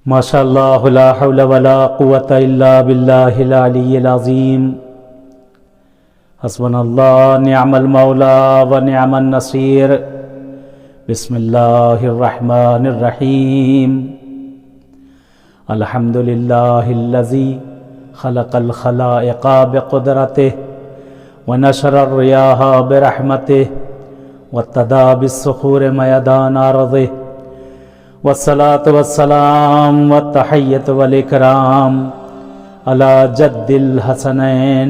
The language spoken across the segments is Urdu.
ماشاء اللہ لا حول ولا قوة الا باللہ العلی العظیم حسبنا اللہ نعم المولا ونعم النصیر بسم اللہ الرحمن الرحیم الحمد للہ الذی خلق الخلائق بقدرته ونشر الریاح برحمته واتدى بالصخور میدان ارضه والصلاة والسلام والتحیۃ والاکرام علی جد الحسنین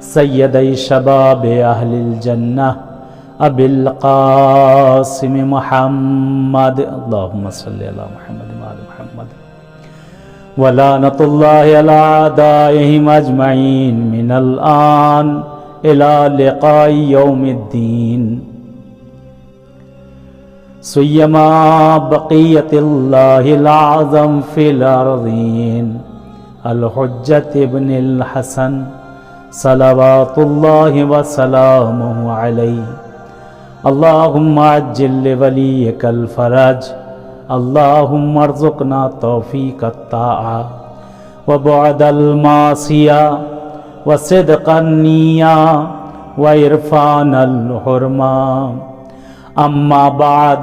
سیدی شباب اہل الجنہ ابی القاسم محمد اللہم صلی علی محمد وآل محمد ولعنۃ اللہ علی اعدائہم اجمعین من الآن الى لقاء یوم الدین سیما بقیت اللہ العظم فی الارضین الحجت ابن الحسن صلوات اللہ وسلامہ علیہ اللہم عجل لولیک الفرج اللہم ارزقنا توفیق الطاعہ وبعد المعصیہ وصدق النیہ وعرفان الحرمہ اما بعد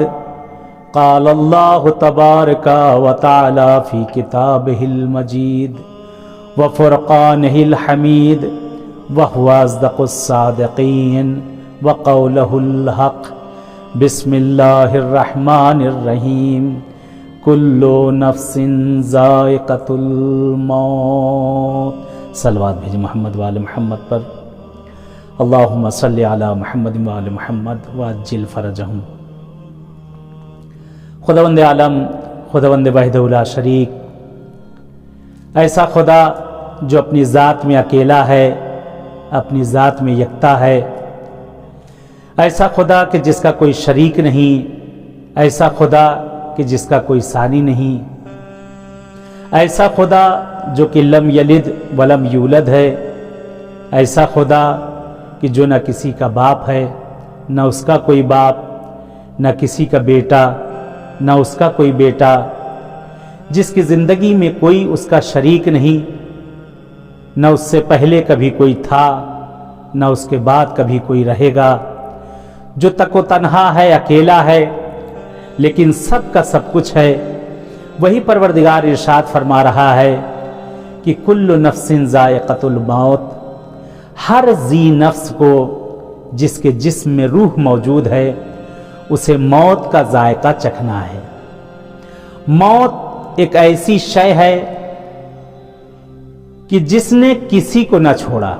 قال اللہ تبارک و تعالی فی کتابہ المجید وفرقانہ الحمید وہو اصدق الصادقین وقولہ الحق بسم اللہ الرحمن الرحیم کل نفس ذائقۃ الموت صلوات بھیجیں محمد وآل محمد پر اللہم صلی علی محمد وآل محمد وعجل فرجہم۔ خداوند عالم، خداوند وحدہ لا شریک، ایسا خدا جو اپنی ذات میں اکیلا ہے، اپنی ذات میں یکتا ہے، ایسا خدا کہ جس کا کوئی شریک نہیں، ایسا خدا کہ جس کا کوئی ثانی نہیں، ایسا خدا جو کہ لم یلد ولم یولد ہے، ایسا خدا کہ جو نہ کسی کا باپ ہے، نہ اس کا کوئی باپ، نہ کسی کا بیٹا، نہ اس کا کوئی بیٹا، جس کی زندگی میں کوئی اس کا شریک نہیں، نہ اس سے پہلے کبھی کوئی تھا، نہ اس کے بعد کبھی کوئی رہے گا، جو تک و تنہا ہے، اکیلا ہے، لیکن سب کا سب کچھ ہے، وہی پروردگار ارشاد فرما رہا ہے کہ کل نفس ذائقۃ الموت، ہر ذی نفس کو جس کے جسم میں روح موجود ہے اسے موت کا ذائقہ چکھنا ہے۔ موت ایک ایسی شے ہے کہ جس نے کسی کو نہ چھوڑا،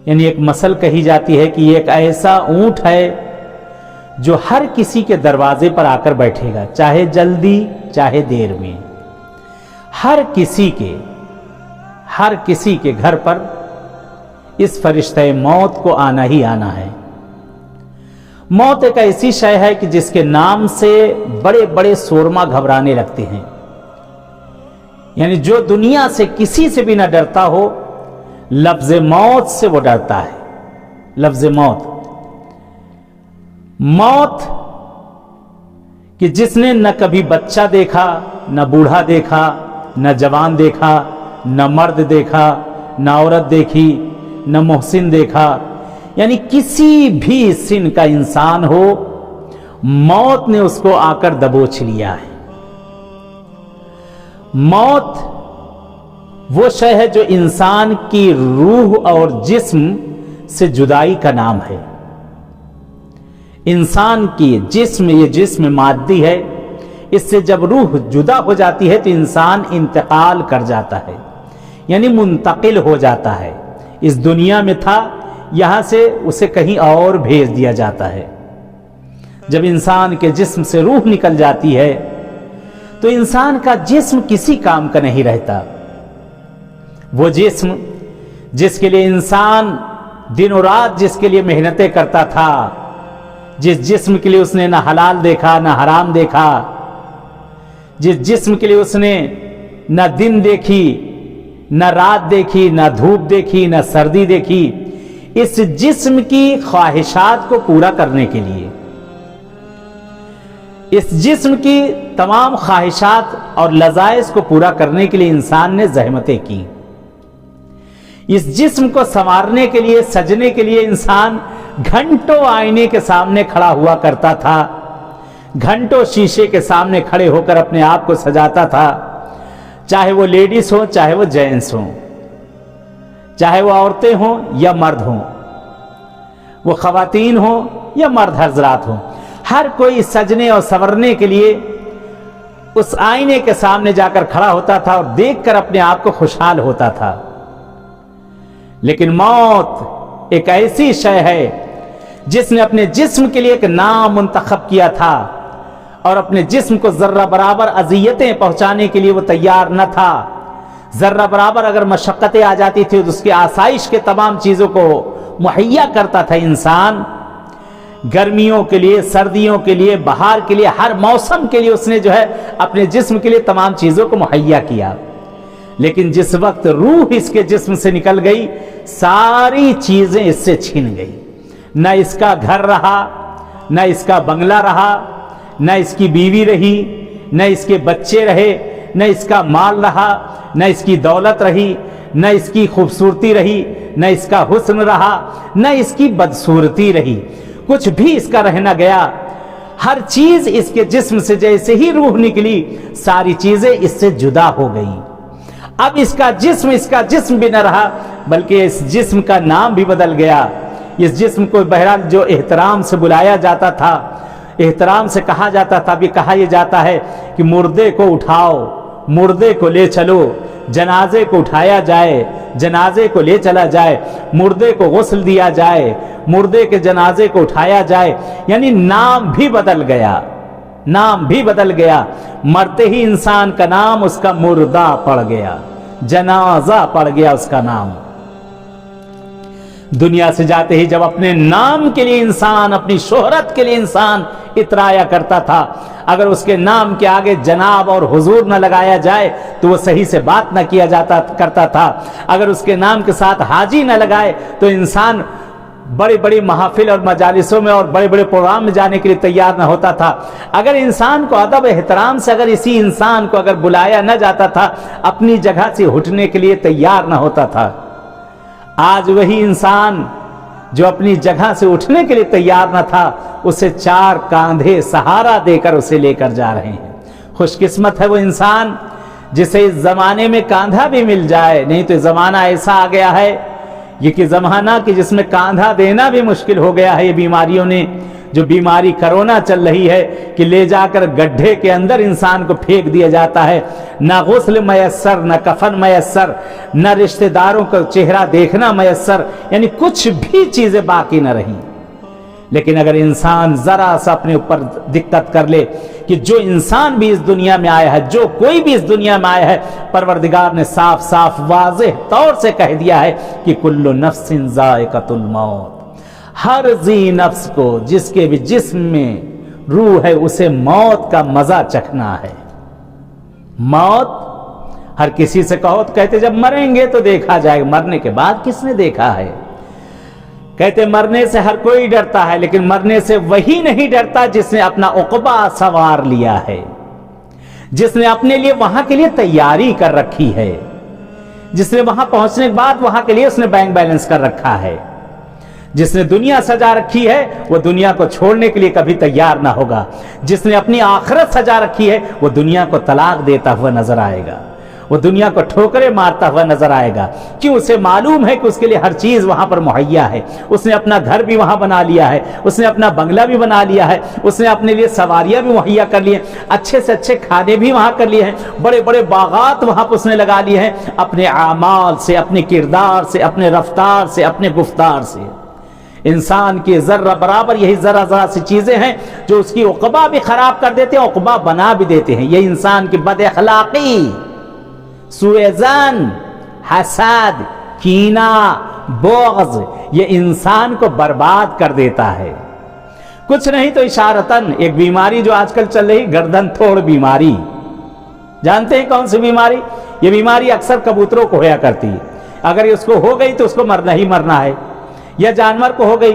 یعنی ایک مثل کہی جاتی ہے کہ یہ ایک ایسا اونٹ ہے جو ہر کسی کے دروازے پر آ کر بیٹھے گا، چاہے جلدی چاہے دیر میں، ہر کسی کے گھر پر اس فرشتہ موت کو آنا ہی آنا ہے۔ موت ایک ایسی شے ہے کہ جس کے نام سے بڑے بڑے سورما گھبرانے لگتے ہیں، یعنی جو دنیا سے کسی سے بھی نہ ڈرتا ہو، لفظ موت سے وہ ڈرتا ہے۔ لفظ موت کہ جس نے نہ کبھی بچہ دیکھا، نہ بوڑھا دیکھا، نہ جوان دیکھا، نہ مرد دیکھا، نہ عورت دیکھی، نہ محسن دیکھا، یعنی کسی بھی سن کا انسان ہو، موت نے اس کو آ کر دبوچ لیا ہے۔ موت وہ شے ہے جو انسان کی روح اور جسم سے جدائی کا نام ہے۔ انسان کی یہ جسم مادی ہے، اس سے جب روح جدا ہو جاتی ہے تو انسان انتقال کر جاتا ہے، یعنی منتقل ہو جاتا ہے۔ اس دنیا میں تھا، یہاں سے اسے کہیں اور بھیج دیا جاتا ہے۔ جب انسان کے جسم سے روح نکل جاتی ہے تو انسان کا جسم کسی کام کا نہیں رہتا۔ وہ جسم جس کے لیے انسان دن و رات جس کے لیے محنتیں کرتا تھا، جس جسم کے لیے اس نے نہ حلال دیکھا نہ حرام دیکھا، جس جسم کے لیے اس نے نہ دن دیکھی نہ رات دیکھی، نہ دھوپ دیکھی، نہ سردی دیکھی، اس جسم کی خواہشات کو پورا کرنے کے لیے اس جسم کی تمام خواہشات اور لذائذ کو پورا کرنے کے لیے انسان نے زحمتیں کی. اس جسم کو سنوارنے کے لیے، سجنے کے لیے انسان گھنٹوں آئینے کے سامنے کھڑا ہوا کرتا تھا، گھنٹوں شیشے کے سامنے کھڑے ہو کر اپنے آپ کو سجاتا تھا، چاہے وہ لیڈیز ہوں، چاہے وہ جینٹس ہوں، چاہے وہ عورتیں ہوں یا مرد ہوں، وہ خواتین ہوں یا مرد حضرات ہوں. ہر کوئی سجنے اور سنورنے کے لیے اس آئینے کے سامنے جا کر کھڑا ہوتا تھا اور دیکھ کر اپنے آپ کو خوشحال ہوتا تھا. لیکن موت ایک ایسی شے ہے جس نے اپنے جسم کے لیے ایک نام منتخب کیا تھا اور اپنے جسم کو ذرہ برابر اذیتیں پہنچانے کے لیے وہ تیار نہ تھا. ذرہ برابر اگر مشقتیں آ جاتی تھی تو اس کی آسائش کے تمام چیزوں کو مہیا کرتا تھا انسان. گرمیوں کے لیے، سردیوں کے لیے، بہار کے لیے، ہر موسم کے لیے اس نے جو ہے اپنے جسم کے لیے تمام چیزوں کو مہیا کیا. لیکن جس وقت روح اس کے جسم سے نکل گئی، ساری چیزیں اس سے چھین گئی. نہ اس کا گھر رہا، نہ اس کا بنگلہ رہا، نہ اس کی بیوی رہی، نہ اس کے بچے رہے، نہ اس کا مال رہا، نہ اس کی دولت رہی، نہ اس کی خوبصورتی رہی، نہ اس کا حسن رہا، نہ اس کی بدصورتی رہی. کچھ بھی اس کا رہ نہ گیا. ہر چیز اس کے جسم سے جیسے ہی روح نکلی، ساری چیزیں اس سے جدا ہو گئی. اب اس کا جسم بھی نہ رہا، بلکہ اس جسم کا نام بھی بدل گیا. اس جسم کو بہرحال جو احترام سے بلایا جاتا تھا، احترام سے کہا جاتا تھا، بھی کہا یہ جاتا ہے کہ مردے کو اٹھاؤ، مردے کو لے چلو، جنازے کو اٹھایا جائے، جنازے کو لے چلا جائے، مردے کو غسل دیا جائے، مردے کے جنازے کو اٹھایا جائے. یعنی نام بھی بدل گیا، نام بھی بدل گیا. مرتے ہی انسان کا نام اس کا مردہ پڑ گیا، جنازہ پڑ گیا اس کا نام. دنیا سے جاتے ہی جب اپنے نام کے لیے انسان، اپنی شہرت کے لیے انسان اترایا کرتا تھا، اگر اس کے نام کے آگے جناب اور حضور نہ لگایا جائے تو وہ صحیح سے بات نہ کیا جاتا کرتا تھا. اگر اس کے نام کے ساتھ حاجی نہ لگائے تو انسان بڑی بڑی محافل اور مجالسوں میں اور بڑے بڑے پروگرام میں جانے کے لیے تیار نہ ہوتا تھا. اگر انسان کو ادب احترام سے اگر اسی انسان کو اگر بلایا نہ جاتا تھا، اپنی جگہ سے اٹھنے کے لیے تیار نہ ہوتا تھا. آج وہی انسان جو اپنی جگہ سے اٹھنے کے لیے تیار نہ تھا، اسے چار کاندھے سہارا دے کر اسے لے کر جا رہے ہیں. خوش قسمت ہے وہ انسان جسے اس زمانے میں کاندھا بھی مل جائے. نہیں تو زمانہ ایسا آ گیا ہے یہ کہ زمانہ کہ جس میں کاندھا دینا بھی مشکل ہو گیا ہے. یہ بیماریوں نے، جو بیماری کرونا چل رہی ہے کہ لے جا کر گڈھے کے اندر انسان کو پھینک دیا جاتا ہے. نہ غسل میسر، نہ کفن میسر، نہ رشتہ داروں کا چہرہ دیکھنا میسر، یعنی کچھ بھی چیزیں باقی نہ رہیں. لیکن اگر انسان ذرا سا اپنے اوپر دقت کر لے کہ جو انسان بھی اس دنیا میں آیا ہے، جو کوئی بھی اس دنیا میں آیا ہے، پروردگار نے صاف صاف واضح طور سے کہہ دیا ہے کہ کل نفس ذائقۃ الموت. ہر ذی نفس کو، جس کے بھی جسم میں روح ہے، اسے موت کا مزہ چکھنا ہے. موت ہر کسی سے کہو تو کہتے جب مریں گے تو دیکھا جائے گا. مرنے کے بعد کس نے دیکھا ہے؟ کہتے مرنے سے ہر کوئی ڈرتا ہے، لیکن مرنے سے وہی نہیں ڈرتا جس نے اپنا عقبہ سوار لیا ہے، جس نے اپنے لیے وہاں کے لیے تیاری کر رکھی ہے، جس نے وہاں پہنچنے کے بعد وہاں کے لیے اس نے بینک بیلنس کر رکھا ہے. جس نے دنیا سجا رکھی ہے وہ دنیا کو چھوڑنے کے لیے کبھی تیار نہ ہوگا. جس نے اپنی آخرت سجا رکھی ہے وہ دنیا کو طلاق دیتا ہوا نظر آئے گا، وہ دنیا کو ٹھوکریں مارتا ہوا نظر آئے گا. کیوں؟ اسے معلوم ہے کہ اس کے لیے ہر چیز وہاں پر مہیا ہے. اس نے اپنا گھر بھی وہاں بنا لیا ہے، اس نے اپنا بنگلہ بھی بنا لیا ہے، اس نے اپنے لیے سواریاں بھی مہیا کر لی ہیں، اچھے سے اچھے کھانے بھی وہاں کر لیے ہیں، بڑے بڑے باغات وہاں پر اس نے لگا لیے ہیں، اپنے اعمال سے، اپنے کردار سے، اپنے رفتار سے، اپنے گفتار سے. انسان کی ذرہ برابر یہی ذرا ذرا سی چیزیں ہیں جو اس کی عقبہ بھی خراب کر دیتے ہیں، عقبہ بنا بھی دیتے ہیں. یہ انسان کی بد اخلاقی، سوء ظن، حسد، کینہ، بغض، یہ انسان کو برباد کر دیتا ہے. کچھ نہیں تو اشارتاً ایک بیماری جو آج کل چل رہی، گردن توڑ بیماری. جانتے ہیں کون سی بیماری؟ یہ بیماری اکثر کبوتروں کو ہوا کرتی ہے. اگر اس کو ہو گئی تو اس کو مرنا ہی مرنا ہے. یا جانور کو ہو گئی،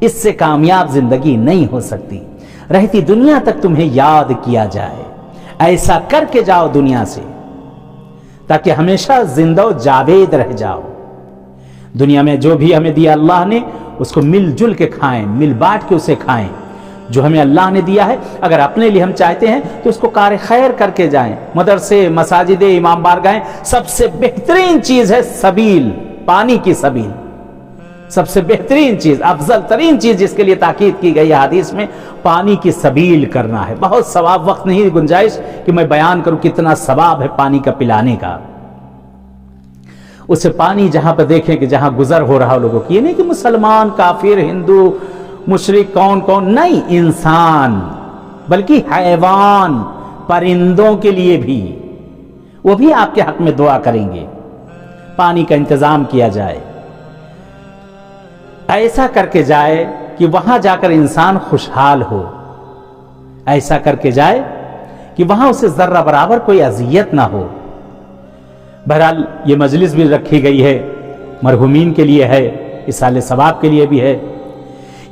اس سے کامیاب زندگی نہیں ہو سکتی. رہتی دنیا تک تمہیں یاد کیا جائے. ایسا کر کے جاؤ دنیا سے تاکہ ہمیشہ زندہ و جاوید رہ جاؤ. دنیا میں جو بھی ہمیں دیا اللہ نے اس کو مل جل کے کھائیں, مل بانٹ کے اسے کھائیں. جو ہمیں اللہ نے دیا ہے اگر اپنے لیے ہم چاہتے ہیں تو اس کو کار خیر کر کے جائیں. مدرسے, مساجد, امام بارگاہیں, سب سے بہترین چیز ہے سبیل, پانی کی سبیل. سب سے بہترین چیز, افضل ترین چیز جس کے لیے تاکید کی گئی ہے حدیث میں, پانی کی سبیل کرنا ہے. بہت ثواب, وقت نہیں گنجائش کہ میں بیان کروں کتنا ثواب ہے پانی کا پلانے کا. اسے پانی جہاں پہ دیکھیں کہ جہاں گزر ہو رہا لوگوں کی, یہ نہیں کہ مسلمان, کافر, ہندو, مشرک, کون نہیں, انسان بلکہ حیوان, پرندوں کے لیے بھی, وہ بھی آپ کے حق میں دعا کریں گے. پانی کا انتظام کیا جائے, ایسا کر کے جائے کہ وہاں جا کر انسان خوشحال ہو. ایسا کر کے جائے کہ وہاں اسے ذرہ برابر کوئی اذیت نہ ہو. بہرحال یہ مجلس بھی رکھی گئی ہے, مرحومین کے لیے ہے, ایصال ثواب کے لیے بھی ہے.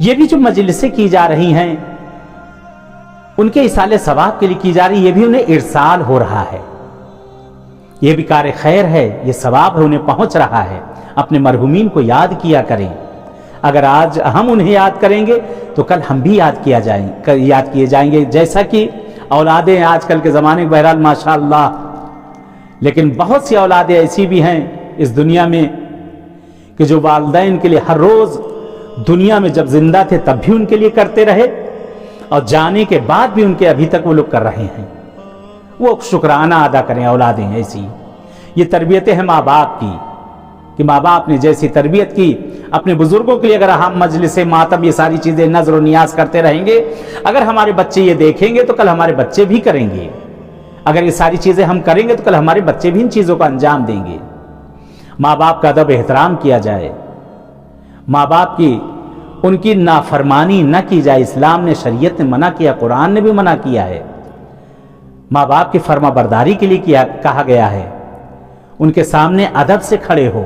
یہ بھی جو مجلسیں کی جا رہی ہیں ان کے ایصال ثواب کے لیے کی جا رہی, یہ بھی انہیں ارسال ہو رہا ہے. یہ بھی کار خیر ہے, یہ ثواب ہے, انہیں پہنچ رہا ہے. اپنے مرحومین کو یاد کیا کریں. اگر آج ہم انہیں یاد کریں گے تو کل ہم بھی یاد کیے جائیں گے. جیسا کہ اولادیں آج کل کے زمانے میں بہرحال ماشاءاللہ, لیکن بہت سی اولادیں ایسی بھی ہیں اس دنیا میں کہ جو والدین کے لیے ہر روز دنیا میں جب زندہ تھے تب بھی ان کے لیے کرتے رہے, اور جانے کے بعد بھی ان کے ابھی تک وہ لوگ کر رہے ہیں. وہ شکرانہ ادا کریں. اولادیں ایسی, یہ تربیتیں ہیں ماں باپ کی کہ ماں باپ نے جیسی تربیت کی اپنے بزرگوں کے لیے, اگر ہم مجلس ماتم یہ ساری چیزیں نظر و نیاز کرتے رہیں گے, اگر ہمارے بچے یہ دیکھیں گے تو کل ہمارے بچے بھی کریں گے. اگر یہ ساری چیزیں ہم کریں گے تو کل ہمارے بچے بھی ان چیزوں کو انجام دیں گے. ماں باپ کا ادب احترام کیا جائے, ماں باپ کی ان کی نافرمانی نہ کی جائے. اسلام نے, شریعت نے منع کیا, قرآن نے بھی منع کیا ہے. ماں باپ کی فرما برداری کے لیے کہا گیا ہے. ان کے سامنے ادب سے کھڑے ہو,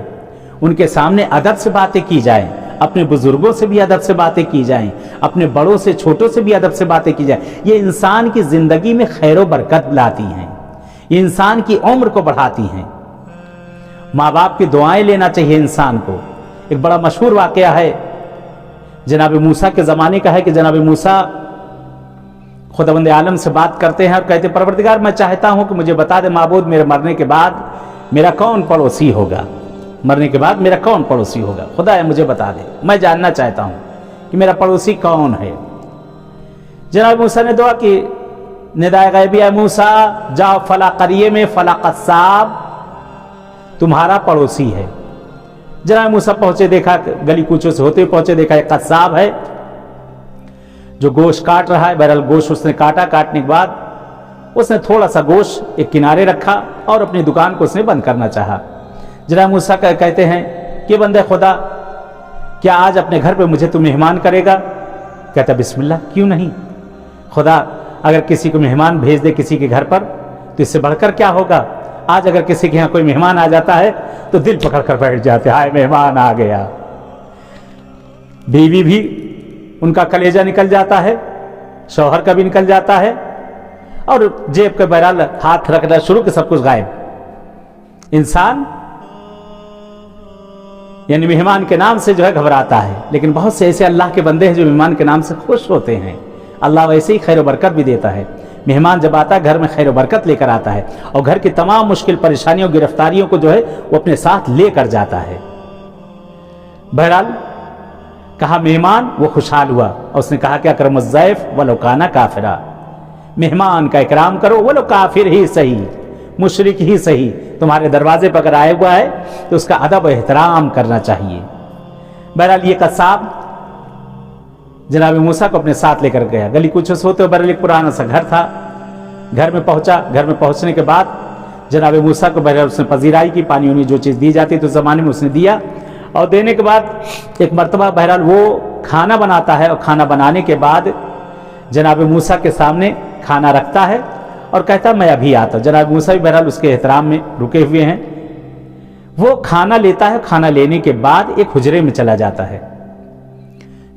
ان کے سامنے ادب سے باتیں کی جائیں. اپنے بزرگوں سے بھی ادب سے باتیں کی جائیں, اپنے بڑوں سے, چھوٹوں سے بھی ادب سے باتیں کی جائیں. یہ انسان کی زندگی میں خیر و برکت لاتی ہیں, یہ انسان کی عمر کو بڑھاتی ہیں. ماں باپ کی دعائیں لینا چاہیے انسان کو. ایک بڑا مشہور واقعہ ہے جناب موسیٰ کے زمانے کا ہے کہ جناب موسیٰ خداوند عالم سے بات کرتے ہیں اور کہتے ہیں, پروردگار میں چاہتا ہوں کہ مجھے بتا دے معبود, میرے مرنے کے بعد میرا کون پڑوسی ہوگا, مرنے کے بعد میرا کون پڑوسی ہوگا. خدا ہے مجھے بتا دے, میں جاننا چاہتا ہوں کہ میرا پڑوسی کون ہے. جناب موسیٰ نے دعا کی, ندائے غیبی, اے موسیٰ جاؤ فلاں قریے میں فلاں قصاب تمہارا پڑوسی ہے. جناب موسیٰ پہنچے, دیکھا گلی کوچوں سے ہوتے پہنچے, دیکھا ایک قصاب ہے جو گوشت کاٹ رہا ہے. بہرحال گوشت اس نے کاٹا, کاٹنے کے بعد اس نے تھوڑا سا گوشت ایک کنارے رکھا اور اپنی دکان کو اس نے بند کرنا چاہا. جناب موسیٰ کہتے ہیں کہ بندے خدا, کیا آج اپنے گھر پہ مجھے تو مہمان کرے گا؟ کہتا بسم اللہ, کیوں نہیں. خدا اگر کسی کو مہمان بھیج دے کسی کے گھر پر تو اس سے بڑھ کر کیا ہوگا. آج اگر کسی کے یہاں کوئی مہمان آ جاتا ہے تو دل پکڑ کر بیٹھ جاتے, ہائے مہمان آ گیا. بیوی بھی ان کا کلیجہ نکل جاتا ہے, شوہر کا بھی نکل جاتا ہے, اور جیب کے بہرحال ہاتھ رکھنا شروع کہ سب کچھ غائب. انسان یعنی مہمان کے نام سے جو ہے گھبراتا ہے. لیکن بہت سے ایسے اللہ کے بندے ہیں جو مہمان کے نام سے خوش ہوتے ہیں. اللہ ویسے ہی خیر و برکت بھی دیتا ہے. مہمان جب آتا ہے گھر میں خیر و برکت لے کر آتا ہے, اور گھر کی تمام مشکل پریشانیوں گرفتاریوں کو جو ہے وہ اپنے ساتھ لے کر جاتا ہے. بہرحال کہا مہمان, وہ خوشحال ہوا اور اس نے کہا کہ اکرم الضیف ولو کان کافرا, مہمان کا اکرام کرو ولو کافر ہی صحیح, مشرک ہی صحیح, تمہارے دروازے پر اگر آئے ہوا ہے تو اس کا ادب و احترام کرنا چاہیے. بہرحال یہ قصاب جناب موسیٰ کو اپنے ساتھ لے کر گیا. گلی کوچوں سے ہوتے ہوئے بہرحال ایک پرانا سا گھر تھا. گھر میں پہنچا. گھر میں پہنچنے کے بعد جناب موسیٰ کو بہرحال اس نے پذیرائی کی, پانی وانی جو چیز دی جاتی تو اس زمانے میں اس نے دیا. اور دینے کے بعد ایک مرتبہ بہرحال وہ کھانا بناتا ہے, اور کھانا بنانے کے بعد جناب موسیٰ کے سامنے کھانا رکھتا ہے اور کہتا میں ابھی آتا ہوں. جناب موسیٰ بھی بہرحال اس کے احترام میں رکے ہوئے ہیں. وہ کھانا لیتا ہے, کھانا لینے کے بعد ایک حجرے میں چلا جاتا ہے.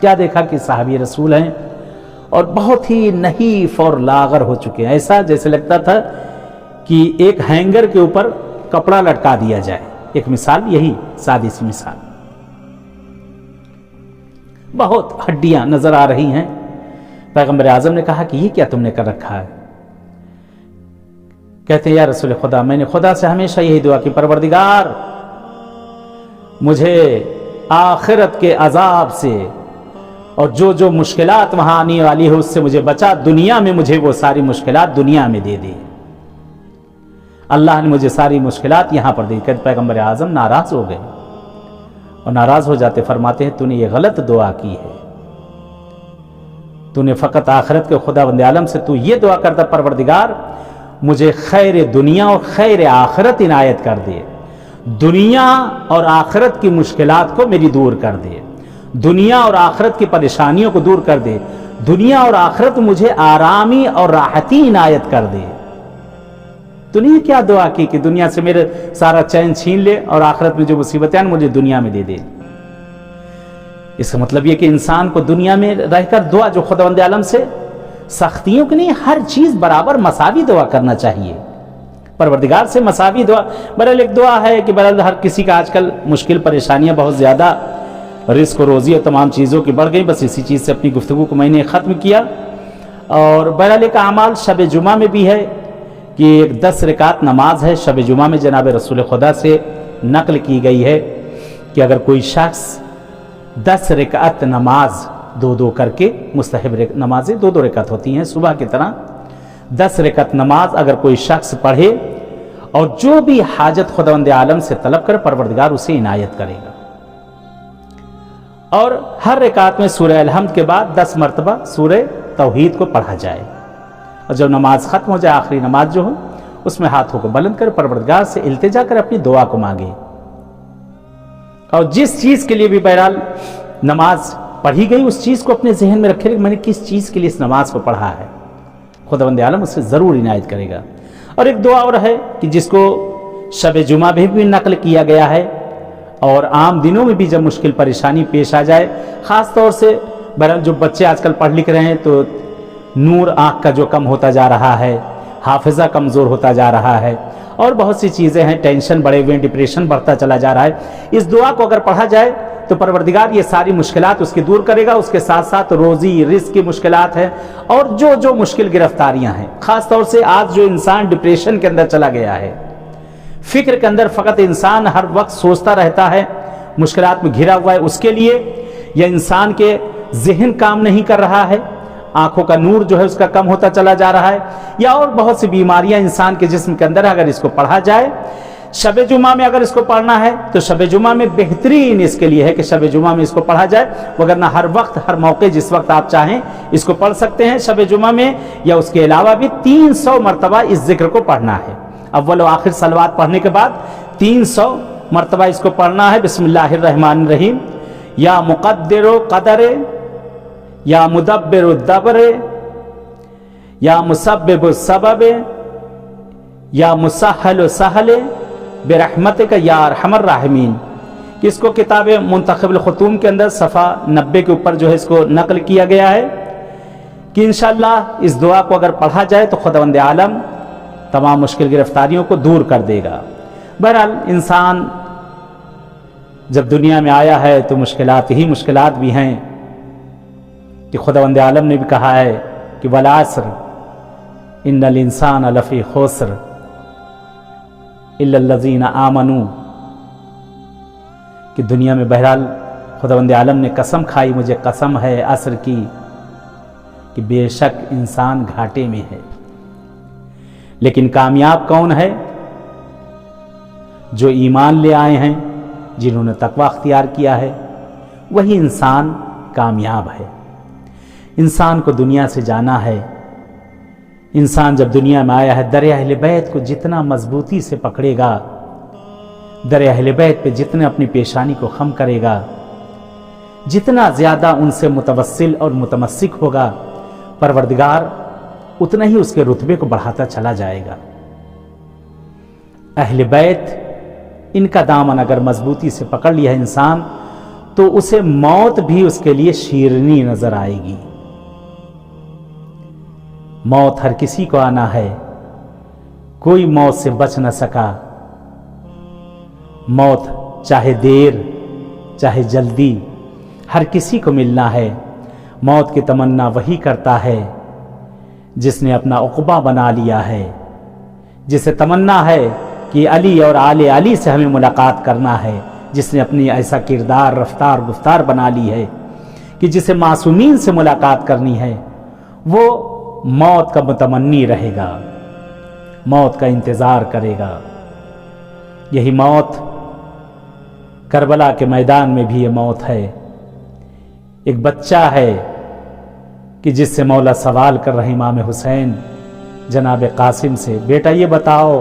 کیا دیکھا کہ صحابی رسول ہیں اور بہت ہی نحیف اور لاغر ہو چکے ہیں، ایسا جیسے لگتا تھا کہ ایک ہینگر کے اوپر کپڑا لٹکا دیا جائے. ایک مثال یہی سادی سی مثال، بہت ہڈیاں نظر آ رہی ہیں. پیغمبر اعظم نے کہا کہ یہ کیا تم نے کر رکھا ہے؟ کہتے ہیں یا رسول خدا، میں نے خدا سے ہمیشہ یہی دعا کی، پروردگار مجھے آخرت کے عذاب سے اور جو مشکلات وہاں آنے والی ہے اس سے مجھے بچا، دنیا میں مجھے وہ ساری مشکلات دنیا میں دے دے. اللہ نے مجھے ساری مشکلات یہاں پر دی. کہتے پیغمبر اعظم ناراض ہو گئے اور ناراض ہو جاتے فرماتے ہیں تو نے یہ غلط دعا کی ہے، تو نے فقط آخرت کے خداوند عالم سے تو یہ دعا کرتا پروردگار مجھے خیر دنیا اور خیر آخرت عنایت کر دے، دنیا اور آخرت کی مشکلات کو میری دور کر دے، دنیا اور آخرت کی پریشانیوں کو دور کر دے، دنیا اور آخرت مجھے آرامی اور راحتی عنایت کر دے. تو نے کیا دعا کی کہ دنیا سے میرے سارا چین چھین لے اور آخرت میں جو مصیبتیں ہیں مجھے دنیا میں دے دے. اس کا مطلب یہ کہ انسان کو دنیا میں رہ کر دعا جو خداوند عالم سے سختیوں کی نہیں، ہر چیز برابر مساوی دعا کرنا چاہیے، پروردگار سے مساوی دعا. بہرحال ایک دعا ہے کہ بہرحال ہر کسی کا آج کل مشکل پریشانیاں بہت زیادہ، رزق و روزی اور تمام چیزوں کی بڑھ گئی. بس اسی چیز سے اپنی گفتگو کو میں نے ختم کیا. اور بہرحال ایک اعمال شب جمعہ میں بھی ہے کہ ایک 10 رکعت نماز ہے شب جمعہ میں، جناب رسول خدا سے نقل کی گئی ہے کہ اگر کوئی شخص 10 رکعت نماز دو کر کے، مستحب نمازیں 2 رکعت ہوتی ہیں صبح کی طرح، 10 رکعت نماز اگر کوئی شخص پڑھے اور جو بھی حاجت خداوند عالم سے طلب کر پروردگار اسے عنایت کرے گا. اور ہر رکعت میں سورہ الحمد کے بعد 10 مرتبہ سورہ توحید کو پڑھا جائے، اور جب نماز ختم ہو جائے آخری نماز جو ہو اس میں ہاتھوں کو بلند کر پروردگار سے التجا کر اپنی دعا کو مانگے. اور جس چیز کے لیے بھی بہرحال نماز پڑھی گئی اس چیز کو اپنے ذہن میں رکھے کہ میں نے کس چیز کے لیے اس نماز کو پڑھا ہے، خداوند عالم اسے ضرور عنایت کرے گا. اور ایک دعا اور ہے کہ جس کو شب جمعہ بھی نقل کیا گیا ہے، اور عام دنوں میں بھی جب مشکل پریشانی پیش آ جائے، خاص طور سے بہرحال جو بچے آج کل پڑھ لکھ رہے ہیں تو نور آنکھ کا جو کم ہوتا جا رہا ہے، حافظہ کمزور ہوتا جا رہا ہے، اور بہت سی چیزیں ہیں، ٹینشن بڑھے ہوئے ہیں، ڈپریشن بڑھتا چلا جا رہا ہے. اس دعا کو اگر پڑھا جائے تو پروردگار یہ ساری مشکلات اس کی دور کرے گا. اس کے ساتھ ساتھ روزی رزق کی مشکلات ہیں اور جو مشکل گرفتاریاں ہیں، خاص طور سے آج جو انسان ڈپریشن کے اندر چلا گیا ہے، فکر کے اندر فقط انسان ہر وقت سوچتا رہتا ہے، مشکلات میں گھرا ہوا ہے، اس کے لیے یا انسان کے ذہن کام نہیں کر رہا ہے، آنکھوں کا نور جو ہے اس کا کم ہوتا چلا جا رہا ہے، یا اور بہت سی بیماریاں انسان کے جسم کے اندر ہے، اگر اس کو پڑھا جائے شب جمعہ میں، اگر اس کو پڑھنا ہے تو شب جمعہ میں بہترین اس کے لیے ہے کہ شب جمعہ میں اس کو پڑھا جائے، وگرنہ ہر وقت ہر موقع جس وقت آپ چاہیں اس کو پڑھ سکتے ہیں شب جمعہ میں. یا اس کے علاوہ بھی 300 مرتبہ اس ذکر کو پڑھنا ہے. اول و آخر صلوات پڑھنے کے بعد 300 مرتبہ اس کو پڑھنا ہے. بسم اللہ الرحمن الرحیم. یا مقدر و قدر، یا مدبر الدبر، یا مسبب السبب، یا مسہل السہل برحمتک یا ارحم الراحمین. اس کو کتاب منتخب الختوم کے اندر صفحہ 90 کے اوپر جو ہے اس کو نقل کیا گیا ہے کہ انشاءاللہ اس دعا کو اگر پڑھا جائے تو خداوند عالم تمام مشکل گرفتاریوں کو دور کر دے گا. بہرحال انسان جب دنیا میں آیا ہے تو مشکلات ہی مشکلات بھی ہیں کہ خداوند عالم نے بھی کہا ہے کہ والعصر ان الانسان لفی خسر الا الذین آمنوا، کہ دنیا میں بہرحال خداوند عالم نے قسم کھائی، مجھے قسم ہے عصر کی کہ بے شک انسان گھاٹے میں ہے. لیکن کامیاب کون ہے؟ جو ایمان لے آئے ہیں، جنہوں نے تقوی اختیار کیا ہے، وہی انسان کامیاب ہے. انسان کو دنیا سے جانا ہے. انسان جب دنیا میں آیا ہے در اہل بیت کو جتنا مضبوطی سے پکڑے گا، در اہل بیت پہ جتنے اپنی پیشانی کو خم کرے گا، جتنا زیادہ ان سے متوسل اور متمسک ہوگا، پروردگار اتنا ہی اس کے رتبے کو بڑھاتا چلا جائے گا. اہل بیت ان کا دامن اگر مضبوطی سے پکڑ لیا ہے انسان تو اسے موت بھی اس کے لیے شیرنی نظر آئے گی۔ موت ہر کسی کو آنا ہے، کوئی موت سے بچ نہ سکا۔ موت چاہے دیر چاہے جلدی ہر کسی کو ملنا ہے۔ موت کی تمنا وہی کرتا ہے جس نے اپنا عقبہ بنا لیا ہے، جسے تمنا ہے کہ علی اور آل علی سے ہمیں ملاقات کرنا ہے، جس نے اپنی ایسا کردار رفتار گفتار بنا لی ہے کہ جسے معصومین سے ملاقات کرنی ہے، وہ موت کا متمنی رہے گا، موت کا انتظار کرے گا۔ یہی موت کربلا کے میدان میں بھی یہ موت ہے۔ ایک بچہ ہے کہ جس سے مولا سوال کر رہے امام حسین جناب قاسم سے، بیٹا یہ بتاؤ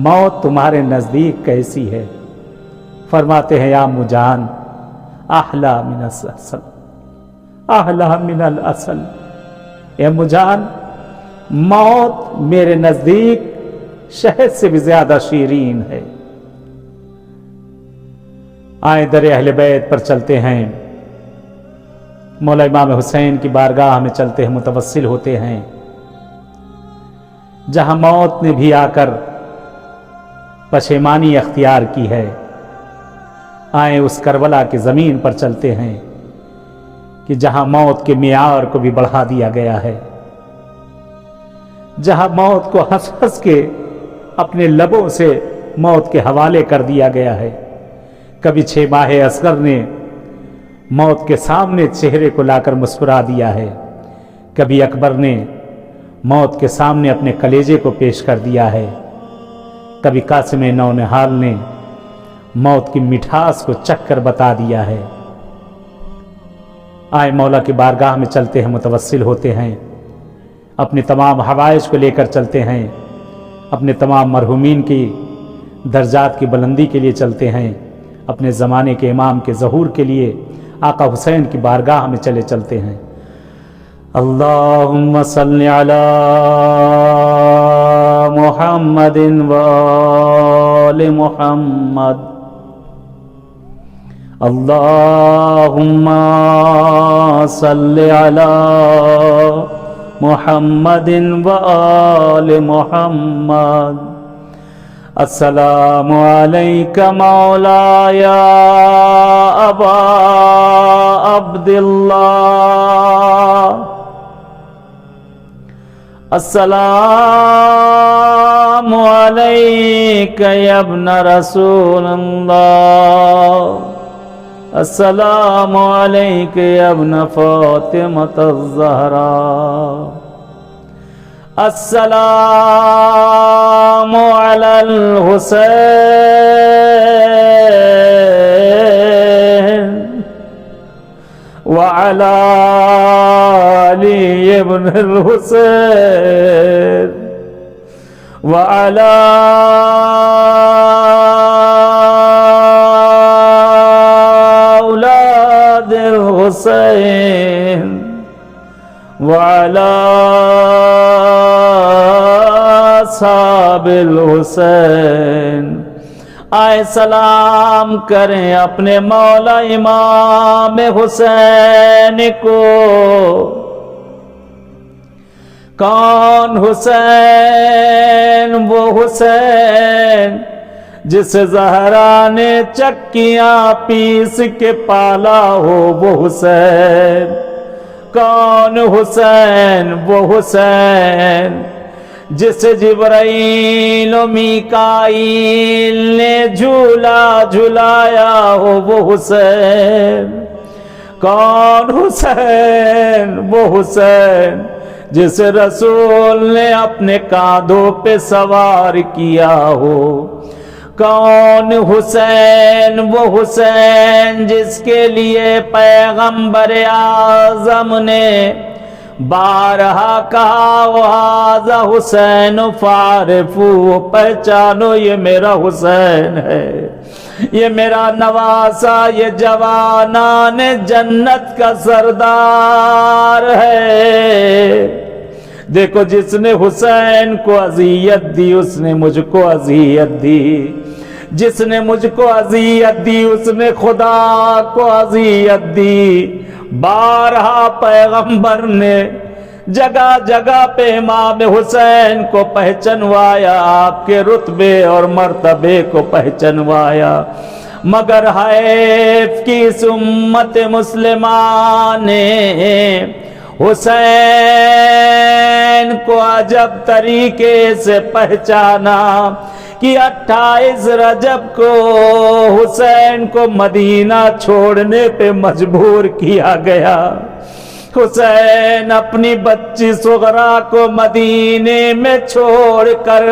موت تمہارے نزدیک کیسی ہے؟ فرماتے ہیں یا مجان احلا من العسل، احلا من العسل، اے مجان موت میرے نزدیک شہد سے بھی زیادہ شیرین ہے۔ آئیں در اہل بیت پر چلتے ہیں، مولا امام حسین کی بارگاہ میں چلتے ہیں، متوسل ہوتے ہیں، جہاں موت نے بھی آ کر پشیمانی اختیار کی ہے۔ آئیں اس کربلا کی زمین پر چلتے ہیں کہ جہاں موت کے معیار کو بھی بڑھا دیا گیا ہے، جہاں موت کو ہنس ہنس کے اپنے لبوں سے موت کے حوالے کر دیا گیا ہے۔ کبھی 6 ماہ اصغر نے موت کے سامنے چہرے کو لا کر مسکرا دیا ہے، کبھی اکبر نے موت کے سامنے اپنے کلیجے کو پیش کر دیا ہے، کبھی قاسم نونہال نے موت کی مٹھاس کو چکھ کر بتا دیا ہے۔ آئے مولا کی بارگاہ میں چلتے ہیں، متوسل ہوتے ہیں، اپنے تمام حوائج کو لے کر چلتے ہیں، اپنے تمام مرحومین کی درجات کی بلندی کے لیے چلتے ہیں، اپنے زمانے کے امام کے ظہور کے لیے آقا حسین کی بارگاہ میں چلتے ہیں۔ اللہم صلی علی محمد و آل محمد، اللہم صلی علی محمد و آل محمد۔ السلام علیک مولایا ابا عبداللہ، السلام علیک یا ابن رسول اللہ، السلام علیک یا ابن فاطمۃ الزہراء، السلام علی الحسین وعلی علی ابن الحسین وعلی اولاد الحسین وعلی اصحاب الحسین۔ آئے سلام کریں اپنے مولا امام حسین کو۔ کون حسین؟ وہ حسین جس زہرا نے چکیاں پیس کے پالا ہو، وہ حسین۔ کون حسین؟ وہ حسین جس جبرائیل و میکائیل نے جھولا جھلایا ہو، وہ حسین۔ کون حسین؟ وہ حسین جس رسول نے اپنے کاندھوں پہ سوار کیا ہو۔ کون حسین؟ وہ حسین جس کے لیے پیغمبر اعظم نے بارہا کہا وَهَذَا حسین فَعَرِفُوا، پہچانو یہ میرا حسین ہے، یہ میرا نواسا، یہ جوانان جنت کا سردار ہے۔ دیکھو جس نے حسین کو اذیت دی اس نے مجھ کو اذیت دی، جس نے مجھ کو اذیت دی اس نے خدا کو اذیت دی۔ بارہا پیغمبر نے جگہ جگہ پہ امام حسین کو پہچنوایا، آپ کے رتبے اور مرتبے کو پہچنوایا، مگر حیف کی اس امت مسلمہ نے حسین کو عجب طریقے سے پہچانا کہ 28 رجب کو حسین کو مدینہ چھوڑنے پہ مجبور کیا گیا۔ حسین اپنی بچی صغرا کو مدینے میں چھوڑ کر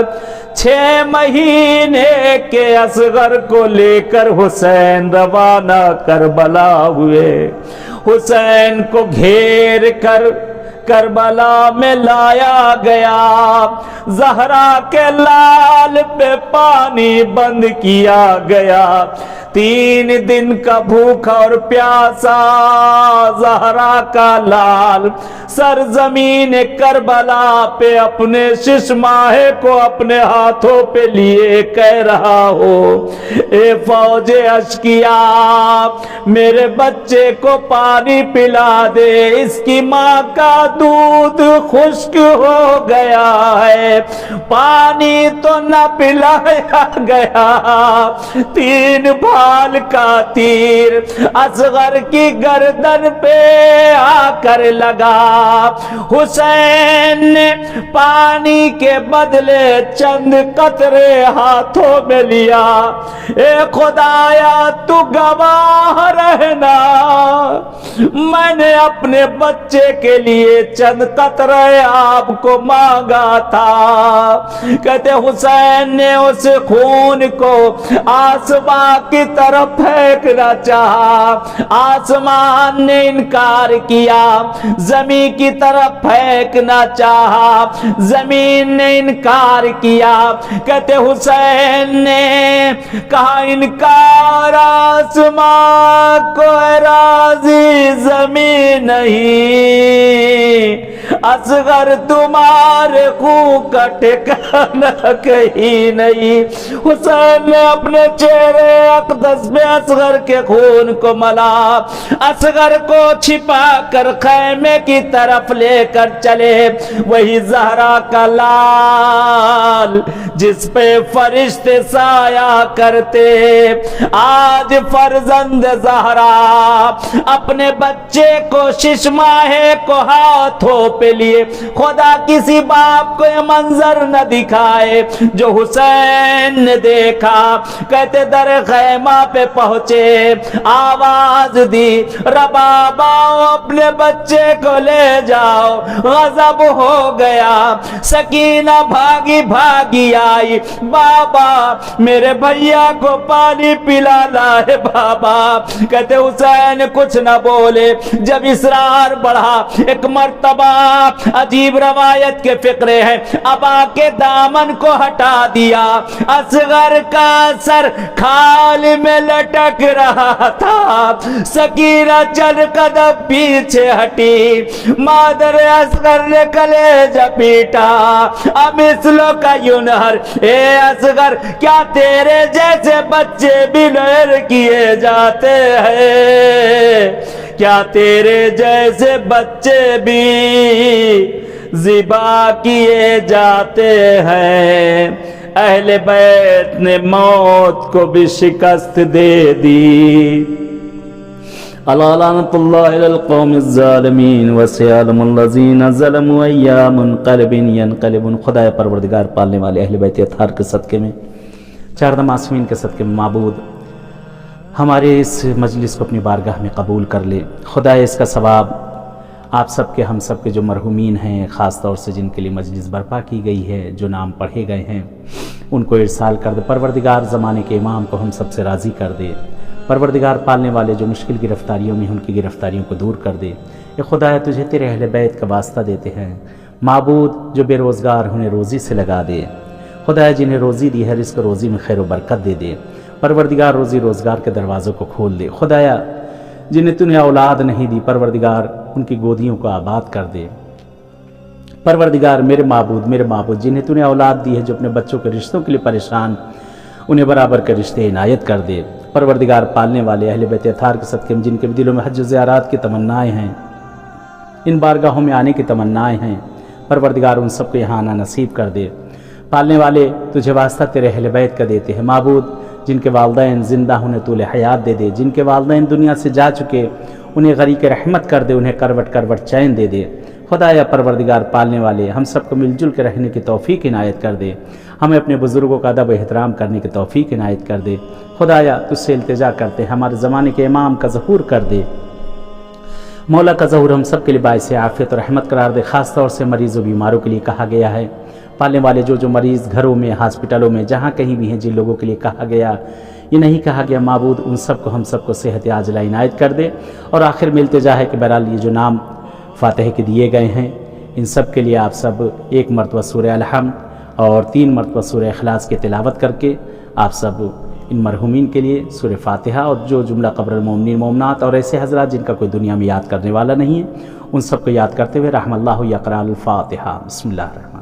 6 مہینے کے اصغر کو لے کر حسین روانہ کربلا ہوئے۔ حسین کو گھیر کر کربلا میں لایا گیا، زہرا کے لال پہ پانی بند کیا گیا۔ 3 دن کا بھوکا اور پیاسا زہرا کا لال سرزمین کربلا پہ اپنے ششماہے کو اپنے ہاتھوں پہ لیے کہہ رہا ہو، اے فوج اشقیا میرے بچے کو پانی پلا دے، اس کی ماں کا دودھ خشک ہو گیا ہے، پانی تو نہ پلایا گیا۔ 3 بھال کا تیر اصغر کی گردن پہ آ کر لگا۔ حسین نے پانی کے بدلے چند قطرے ہاتھوں میں لیا، اے خدایا تو گواہ رہنا، میں نے اپنے بچے کے لیے چند قطرے آپ کو مانگا تھا۔ کہتے حسین نے اس خون کو آسمان کی طرف پھینکنا چاہا، آسمان نے انکار کیا، زمین کی طرف پھینکنا چاہا، زمین نے انکار کیا۔ کہتے حسین نے کہا انکار آسمان کو راضی زمین نہیں، اصغر تمہارے خون کا ٹھکانہ کہیں نہیں۔ حسین نے اپنے چہرے اقدس میں اصغر کے خون کو ملا، اصغر کو چھپا کر خیمے کی طرف لے کر چلے۔ وہی زہرا کا لال جس پہ فرشتے سایہ کرتے، آج فرزند زہرا اپنے بچے کو ششماہے کو ہاتھوں پہ لیے۔ خدا کسی باپ کو یہ منظر نہ دکھائے جو حسین نے دیکھا۔ کہتے در خیمہ پہ پہنچے، آواز دی ربابا اپنے بچے کو لے جاؤ۔ غضب ہو گیا، سکینہ بھاگی بھاگی آئی، بابا میرے بھیا کو پانی پلانا ہے بابا۔ کہتے حسین کچھ نہ بولے۔ جب اسرار بڑھا، ایک مرتبہ عجیب روایت کے فقرے ہیں، ابا کے دامن کو ہٹا دیا، اصغر کا سر کھال میں لٹک رہا تھا۔ سکینہ چند قدم پیچھے ہٹی، مادر اصغر نے کلیجہ پیٹا، امثلو کا ینہر، اے اصغر کیا تیرے جیسے بچے بھی نہر کیے جاتے ہیں؟ کیا تیرے جیسے بچے بھی ذبح کیے جاتے ہیں؟ اہل بیت نے موت کو بھی شکست دے دی۔ الا لعنۃ اللہ علی القوم الظالمین وسيعلم الذین ظلموا أي منقلب ينقلبون۔ خدائے پروردگار پالنے والے اہل بیت اطہار کے صدقے میں، 4 معصومین کے صدقے میں معبود ہمارے اس مجلس کو اپنی بارگاہ میں قبول کر لے۔ خدائے اس کا ثواب آپ سب کے، ہم سب کے جو مرحومین ہیں، خاص طور سے جن کے لیے مجلس برپا کی گئی ہے، جو نام پڑھے گئے ہیں، ان کو ارسال کر دے۔ پروردگار زمانے کے امام کو ہم سب سے راضی کر دے۔ پروردگار پالنے والے جو مشکل گرفتاریوں میں ان کی گرفتاریوں کو دور کر دے۔ اے خدایا تجھے تیرے اہل بیت کا واسطہ دیتے ہیں، معبود جو بے روزگار انہیں روزی سے لگا دے۔ خدایا جنہیں روزی دی ہے، رزق روزی میں خیر و برکت دے دے۔ پروردگار روزی روزگار کے دروازوں کو کھول دے۔ خدایا جنہیں تو نے اولاد نہیں دی، پروردگار ان کی گودیوں کو آباد کر دے۔ پروردگار میرے معبود جنہیں تو نے اولاد دی ہے، جو اپنے بچوں کے رشتوں کے لیے پریشان، انہیں برابر کے رشتے عنایت کر دے۔ پروردگار پالنے والے اہل بیت اطہار کے صدقے میں جن کے دلوں میں حج و زیارات کی تمنائیں ہیں، ان بارگاہوں میں آنے کی تمنائیں ہیں، پروردگار ان سب کو یہاں آنا نصیب کر دے۔ پالنے والے تجھے واسطہ تیرے اہل بیت کا دیتے ہیں معبود، جن کے والدین زندہ انہیں طول حیات دے دے، جن کے والدین دنیا سے جا چکے انہیں غریق رحمت کر دے، انہیں کروٹ کروٹ چین دے دے۔ خدایا پروردگار پالنے والے ہم سب کو مل جل کے رہنے کی توفیق عنایت کر دے، ہمیں اپنے بزرگوں کا ادب و احترام کرنے کی توفیق عنایت کر دے۔ خدایا تجھ سے التجا کرتے ہمارے زمانے کے امام کا ظہور کر دے، مولا کا ظہور ہم سب کے لیے باعث عافیت و رحمت قرار دے۔ خاص طور سے مریض و بیماروں کے لیے کہا گیا ہے، پالنے والے جو مریض گھروں میں، ہاسپٹلوں میں، جہاں کہیں بھی ہیں، جن لوگوں کے لیے کہا گیا، یہ نہیں کہا گیا معبود، ان سب کو ہم سب کو صحت عاجلہ عنایت کر دے۔ اور آخر میں التجا ہے کہ بہرحال یہ جو نام فاتحہ کے دیے گئے ہیں، ان سب کے لیے آپ سب ایک مرتبہ سورہ الحمد اور 3 مرتبہ سورہ اخلاص کی تلاوت کر کے آپ سب ان مرحومین کے لیے سورہ فاتحہ، اور جو جملہ قبر المومنین مومنات اور ایسے حضرات جن کا کوئی دنیا میں یاد کرنے والا نہیں ہے، ان سب کو یاد کرتے ہوئے رحم اللہ یقرأ الفاتحہ۔ بسم اللہ الرحمن